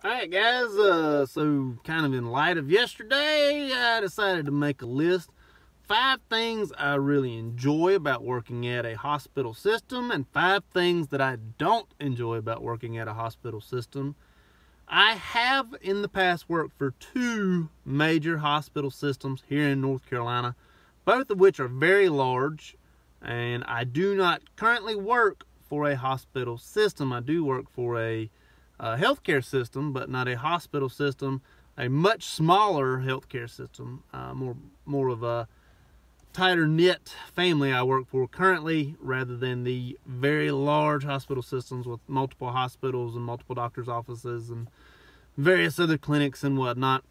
Alright guys, so kind of in light of yesterday, I decided to make a list. 5 things I really enjoy about working at a hospital system and 5 things that I don't enjoy about working at a hospital system. I have in the past worked for 2 major hospital systems here in North Carolina, both of which are very large, and I do not currently work for a hospital system. I do work for a healthcare system, but not a hospital system, a much smaller healthcare system, more of a tighter knit family I work for currently, rather than the very large hospital systems with multiple hospitals and multiple doctors' offices and various other clinics and whatnot.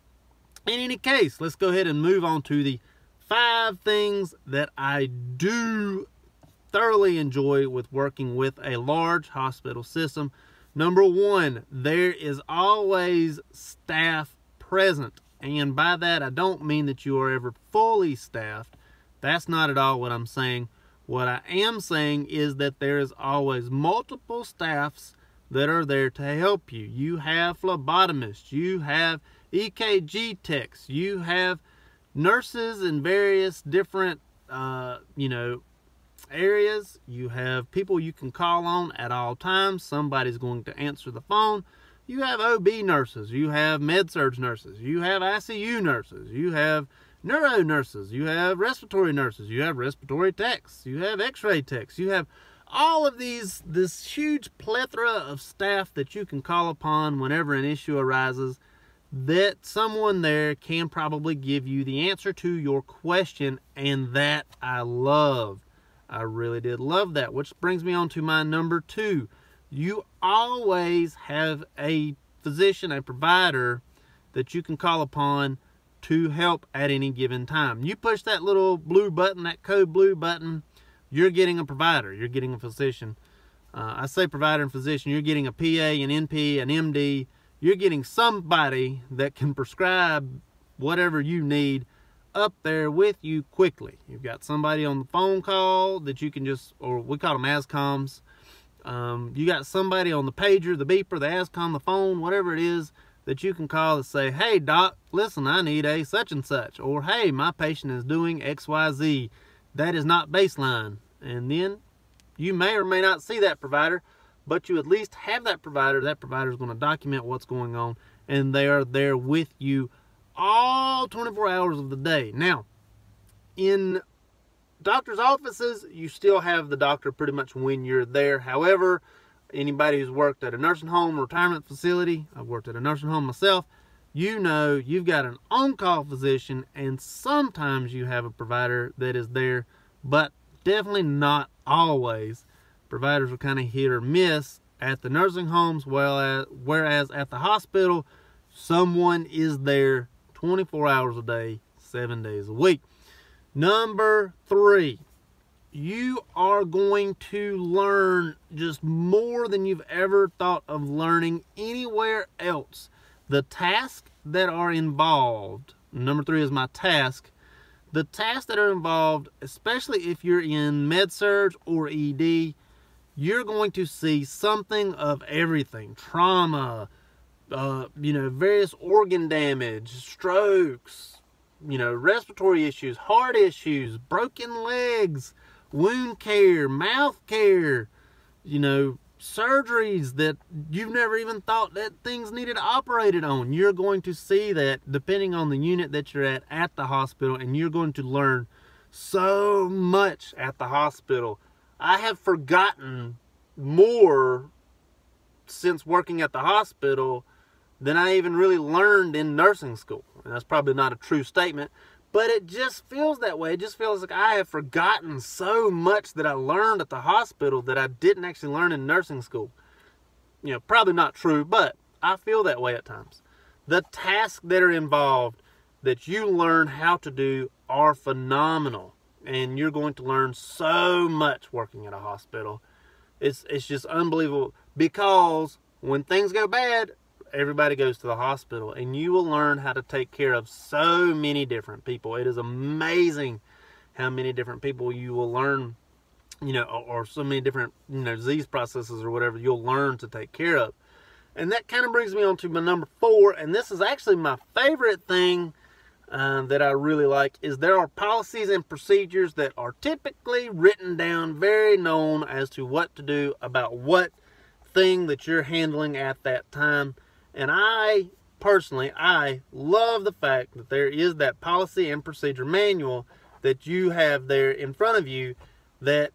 In any case, let's go ahead and move on to the 5 things that I do thoroughly enjoy with working with a large hospital system. Number 1, there is always staff present. And by that, I don't mean that you are ever fully staffed. That's not at all what I'm saying. What I am saying is that there is always multiple staffs that are there to help you. You have phlebotomists, you have EKG techs, you have nurses in various different, areas. You have people you can call on at all times. Somebody's going to answer the phone. You have OB nurses, you have med-surg nurses, you have ICU nurses, you have neuro nurses, you have respiratory nurses, you have respiratory techs, you have x-ray techs, you have all of this huge plethora of staff that you can call upon whenever an issue arises, that someone there can probably give you the answer to your question, and that I love. I really did love that, which brings me on to my number 2. You always have a physician, a provider that you can call upon to help at any given time. You push that little blue button, that code blue button, you're getting a provider, you're getting a physician. I say provider and physician, you're getting a PA, an NP, an MD. You're getting somebody that can prescribe whatever you need up there with you quickly. You've got somebody on the phone call that you can just, or we call them ASCOMs. You got somebody on the pager, the beeper, the ASCOM, the phone, whatever it is, that you can call and say, hey doc, listen, I need a such and such, or hey, my patient is doing XYZ. That is not baseline. And then you may or may not see that provider, but you at least have that provider. That provider is going to document what's going on, and they are there with you all 24 hours of the day. Now, in doctor's offices, you still have the doctor pretty much when you're there. However, anybody who's worked at a nursing home or retirement facility, I've worked at a nursing home myself, you know you've got an on-call physician, and sometimes you have a provider that is there, but definitely not always. Providers are kind of hit or miss at the nursing homes, whereas at the hospital, someone is there 24 hours a day, 7 days a week. Number 3, you are going to learn just more than you've ever thought of learning anywhere else. The tasks that are involved, number 3 is my task. The tasks that are involved, especially if you're in med-surg or ED, you're going to see something of everything. Trauma, various organ damage, strokes, respiratory issues, heart issues, broken legs, wound care, mouth care, surgeries that you've never even thought that things needed operated on. You're going to see that depending on the unit that you're at the hospital, and you're going to learn so much at the hospital. I have forgotten more since working at the hospital than I even really learned in nursing school. And that's probably not a true statement, but it just feels that way. It just feels like I have forgotten so much that I learned at the hospital that I didn't actually learn in nursing school. Probably not true, but I feel that way at times. The tasks that are involved that you learn how to do are phenomenal, and you're going to learn so much working at a hospital. It's just unbelievable, because when things go bad, everybody goes to the hospital, and you will learn how to take care of so many different people. It is amazing how many different people you will learn, or so many different, disease processes or whatever you'll learn to take care of. And that kind of brings me on to my number 4, and this is actually my favorite thing that I really like, is there are policies and procedures that are typically written down, very known as to what to do about what thing that you're handling at that time. And I love the fact that there is that policy and procedure manual that you have there in front of you that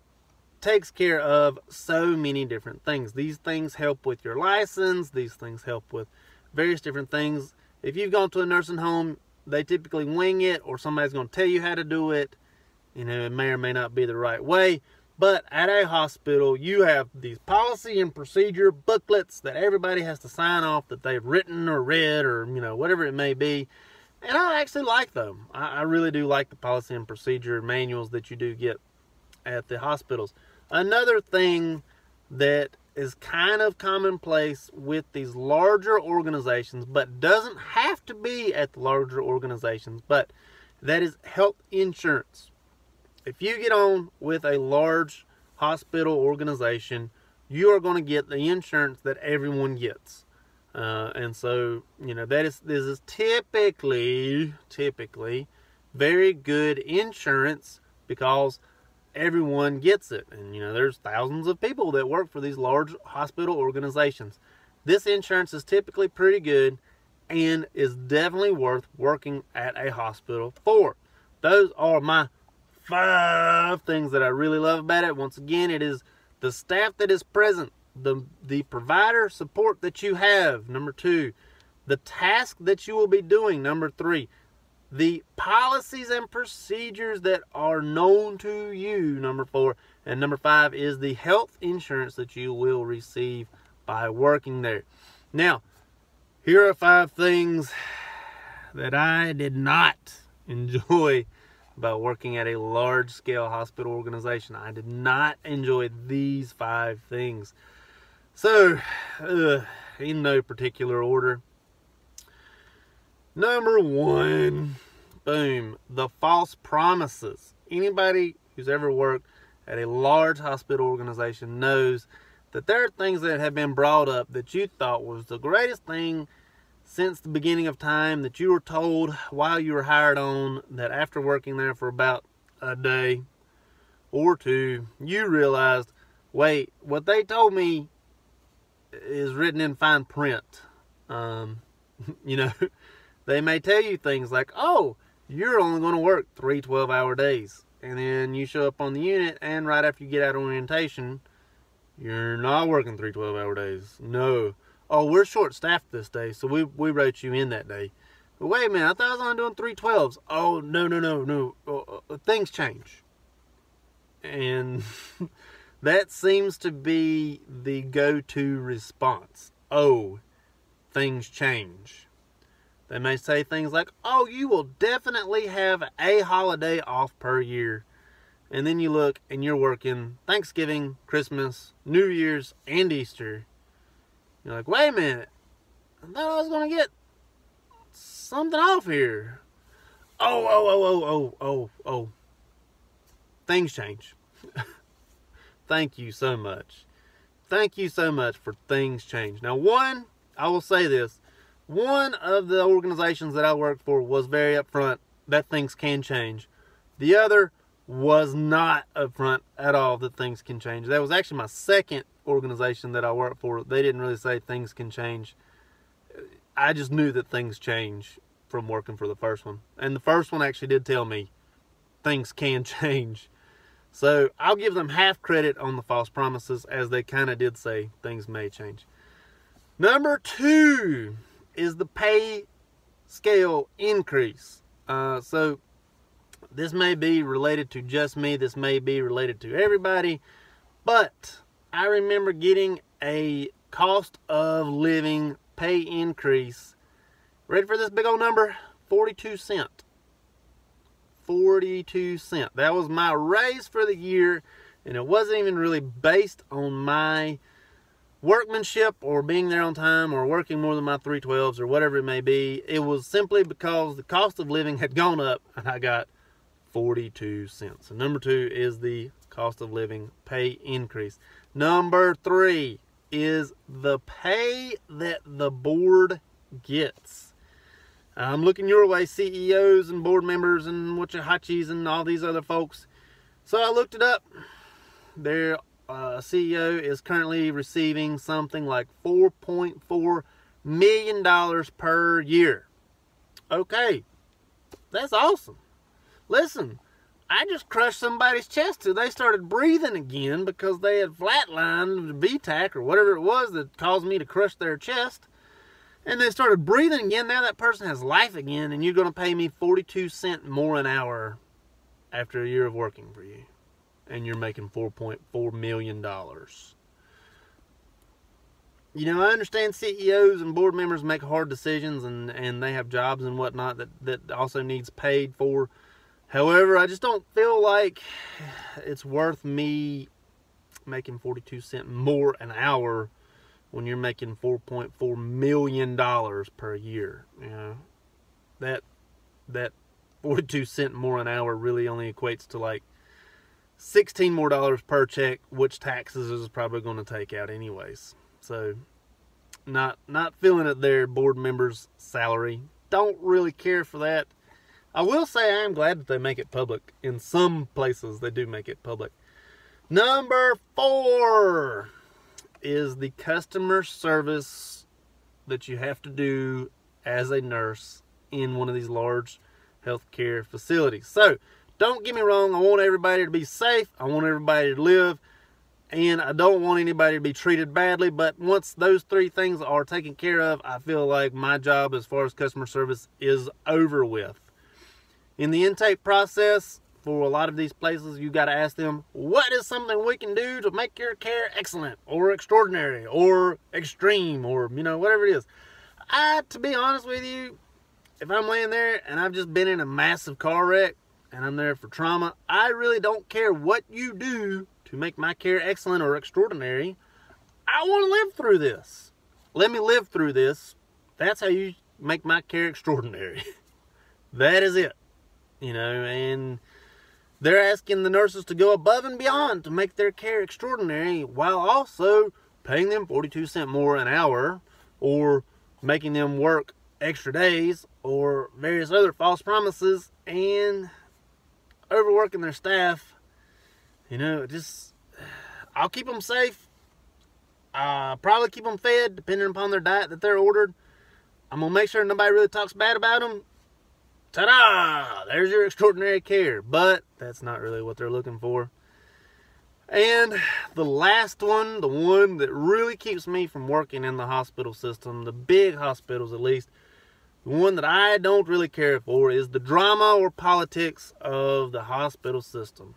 takes care of so many different things. These things help with your license. These things help with various different things. If you've gone to a nursing home, they typically wing it, or somebody's going to tell you how to do it. You know, it may or may not be the right way. But at a hospital, you have these policy and procedure booklets that everybody has to sign off that they've written or read, or, you know, whatever it may be. And I actually like them. I really do like the policy and procedure manuals that you do get at the hospitals. Another thing that is kind of commonplace with these larger organizations, but doesn't have to be at the larger organizations, but that is health insurance. If you get on with a large hospital organization, you are going to get the insurance that everyone gets. And so, you know, this is typically very good insurance because everyone gets it. And, you know, there's thousands of people that work for these large hospital organizations. This insurance is typically pretty good and is definitely worth working at a hospital for. Those are my 5 things that I really love about it. Once again, it is the staff that is present, the provider support that you have, number 2, the task that you will be doing, number 3, the policies and procedures that are known to you, number 4, and number 5 is the health insurance that you will receive by working there. Now, here are 5 things that I did not enjoy about working at a large-scale hospital organization. I did not enjoy these 5 things. So, in no particular order. Number 1, boom, the false promises. Anybody who's ever worked at a large hospital organization knows that there are things that have been brought up that you thought was the greatest thing since the beginning of time, that you were told while you were hired on, that after working there for about a day or 2, you realized, wait, what they told me is written in fine print. You know, they may tell you things like, oh, you're only going to work 3 12-hour days. And then you show up on the unit, and right after you get out of orientation, you're not working 3 12-hour days. No. Oh, we're short-staffed this day, so we wrote you in that day. But wait a minute, I thought I was only doing 3 12s. Oh, no. Things change. And that seems to be the go-to response. Oh, things change. They may say things like, oh, you will definitely have a holiday off per year. And then you look and you're working Thanksgiving, Christmas, New Year's, and Easter. You're like, wait a minute. I thought I was going to get something off here. Oh. Things change. Thank you so much. Thank you so much for things change. Now, I will say this. One of the organizations that I worked for was very upfront that things can change. The other was not upfront at all that things can change. That was actually my second organization that I worked for. They didn't really say things can change. I just knew that things change from working for the first one. And the first one actually did tell me things can change. So I'll give them half credit on the false promises, as they kind of did say things may change. Number 2 is the pay scale increase. So this may be related to just me. This may be related to everybody. But I remember getting a cost of living pay increase. Ready for this big old number? 42 cents. 42 cents. That was my raise for the year, and it wasn't even really based on my workmanship or being there on time or working more than my 3 12s or whatever it may be. It was simply because the cost of living had gone up, and I got 42 cents. So number 2 is the cost of living pay increase. Number 3, is the pay that the board gets. I'm looking your way, CEOs and board members and Wachahachis and all these other folks. So I looked it up. Their CEO is currently receiving something like $4.4 million per year. Okay, that's awesome. Listen, I just crushed somebody's chest till they started breathing again because they had flatlined the VTAC or whatever it was that caused me to crush their chest. And they started breathing again. Now that person has life again, and you're going to pay me 42 cents more an hour after a year of working for you. And you're making $4.4 million. You know, I understand CEOs and board members make hard decisions and they have jobs and whatnot that also needs paid for. However, I just don't feel like it's worth me making 42 cents more an hour when you're making $4.4 million per year. You know, that 42 cents more an hour really only equates to like $16 more per check, which taxes is probably going to take out anyways. So, not feeling it there, board members' salary. Don't really care for that. I will say I am glad that they make it public. In some places, they do make it public. Number 4 is the customer service that you have to do as a nurse in one of these large healthcare facilities. So, don't get me wrong, I want everybody to be safe, I want everybody to live, and I don't want anybody to be treated badly, but once those 3 things are taken care of, I feel like my job as far as customer service is over with. In the intake process, for a lot of these places, you got to ask them, what is something we can do to make your care excellent, or extraordinary, or extreme, or, you know, whatever it is. To be honest with you, if I'm laying there and I've just been in a massive car wreck, and I'm there for trauma, I really don't care what you do to make my care excellent or extraordinary. I want to live through this. Let me live through this. That's how you make my care extraordinary. That is it. You know, and they're asking the nurses to go above and beyond to make their care extraordinary while also paying them 42 cents more an hour or making them work extra days or various other false promises and overworking their staff. You know, I'll keep them safe. Probably keep them fed depending upon their diet that they're ordered. I'm going to make sure nobody really talks bad about them. Ta-da! There's your extraordinary care. But that's not really what they're looking for. And the last one, the one that really keeps me from working in the hospital system, the big hospitals at least, the one that I don't really care for is the drama or politics of the hospital system.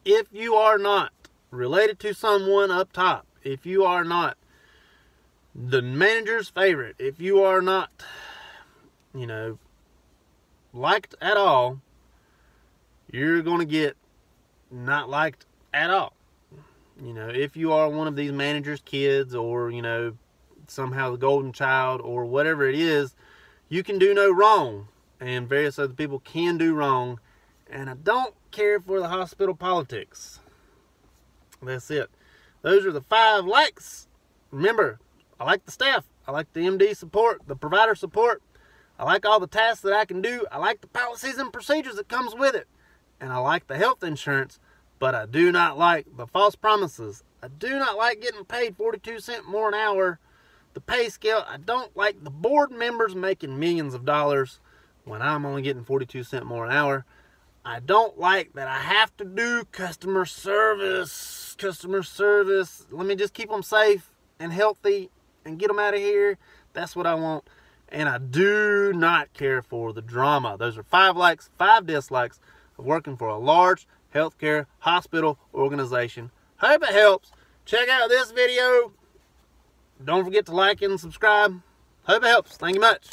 If you are not related to someone up top, if you are not the manager's favorite, if you are not, you know, liked at all, you're going to get not liked at all. You know, if you are one of these managers' kids or, you know, somehow the golden child or whatever it is, you can do no wrong, and various other people can do wrong, and I don't care for the hospital politics. That's it. Those are the 5 likes. Remember, I like the staff. I like the MD support, the provider support. I like all the tasks that I can do. I like the policies and procedures that comes with it. And I like the health insurance, but I do not like the false promises. I do not like getting paid 42 cents more an hour. The pay scale, I don't like the board members making millions of dollars when I'm only getting 42 cents more an hour. I don't like that I have to do customer service. Let me just keep them safe and healthy and get them out of here. That's what I want. And I do not care for the drama. Those are 5 likes, 5 dislikes of working for a large healthcare hospital organization. Hope it helps. Check out this video. Don't forget to like and subscribe. Hope it helps. Thank you much.